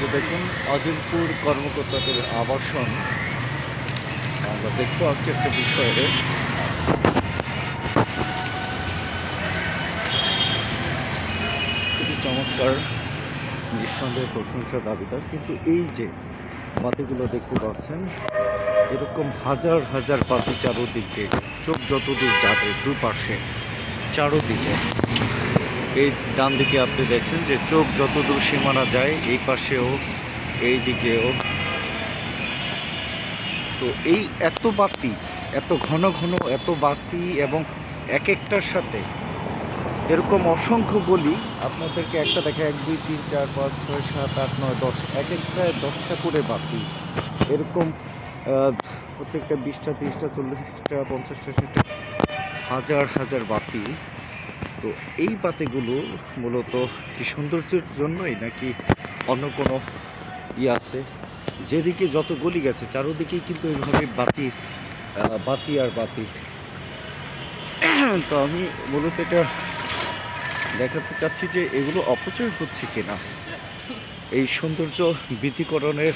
তো দেখুন আজিমপুর কর্মকর্তাদের আবাসন। আমরা দেখবো আজকে একটা বিষয়ে খুবই চমৎকার, নিঃসন্দেহে প্রশংসা দাবিদার। কিন্তু এই যে বাতিগুলো দেখতে পাচ্ছেন, এরকম হাজার হাজার বাতি চারোদিকে, চোখ যতদূর যাবে দুপাশে চারোদিকে, এই ডান দিকে আপনি দেখছেন যে চোখ যতদূর সীমানা যায়, এই পাশেও এই দিকেও। তো এই এত বাতি, এত ঘন ঘন এত বাতি, এবং এক একটার সাথে এরকম অসংখ্য গলি। আপনাদেরকে একটা দেখা, 1 2 3 4 5 6 7 8 9 10, এক একটায় 10টা করে বাতি, এরকম প্রত্যেকটা 20টা 30টা 40টা 50টা 60টা, হাজার হাজার বাতি। তো এই বাতিগুলো মূলত কি সৌন্দর্যের জন্যই, নাকি অন্য কোনো আছে? যেদিকে যত গলি গেছে চারোদিকেই কিন্তু এইভাবে বাতি, বাতি আর বাতি। তো আমি মূলত এটা দেখাতে চাচ্ছি যে এগুলো অপচয় হচ্ছে কিনা, এই সৌন্দর্য বৃদ্ধিকরণের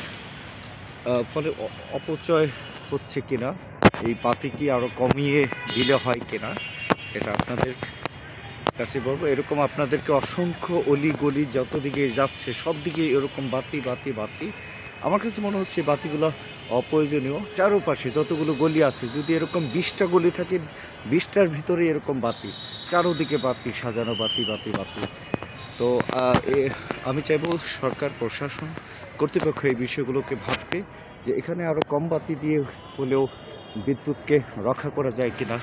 ফলে অপচয় হচ্ছে কিনা, এই বাতি কি আরও কমিয়ে দিলে হয় কিনা, এটা আপনাদের কাছে বলবো। এরকম আপনাদেরকে অসংখ্য অলি গলি যত দিকে যাচ্ছে সব দিকে এরকম বাতি বাতি বাতি। আমার কাছে মনে হচ্ছে বাতিগুলো অপ্রয়োজনীয়। চারোপাশে যতগুলো গলি আছে, যদি এরকম 20টা গলি থাকে, 20টার ভিতরে এরকম বাতি, চারোদিকে বাতি, সাজানো বাতি বাতি বাতি। তো আমি চাইবো সরকার, প্রশাসন, কর্তৃপক্ষ এই বিষয়গুলোকে ভাবতে, যে এখানে আরও কম বাতি দিয়ে হলেও বিদ্যুৎকে রক্ষা করা যায় কিনা।